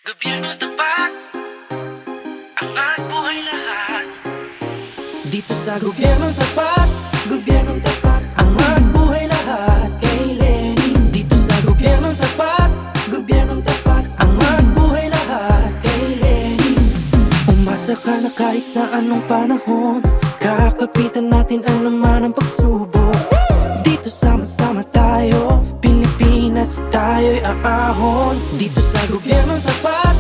Gobyerno tapat, angat buhay lahat. Dito sa gobyernong tapat, angat buhay lahat kay Lenin. Dito sa gobyernong tapat, angat buhay lahat kay Lenin. Umasa ka na kahit sa anong panahon, kakapitan natin ang laman ng pagsubok. Dito sama-sama tayo, Pilipinas, tayo'y aahon. Dito sa gobyernong tapat,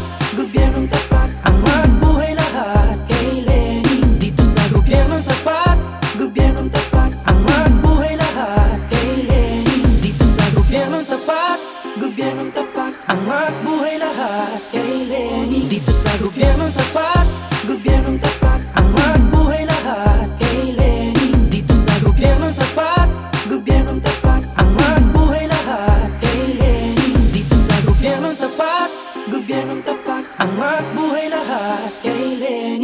angat buhay lahat kay Lenin. Dito sa gobyernong tapat, angat buhay lahat kay Lenin. Dito sa gobyernong tapat, angat buhay lahat kay Lenin. Dito sa gobyernong tapat, angat buhay lahat kay Lenin. Dito sa gobyernong tapat, angat buhay lahat kay Lenin. Dito sa gobyernong tapat, angat buhay lahat kay Lenin.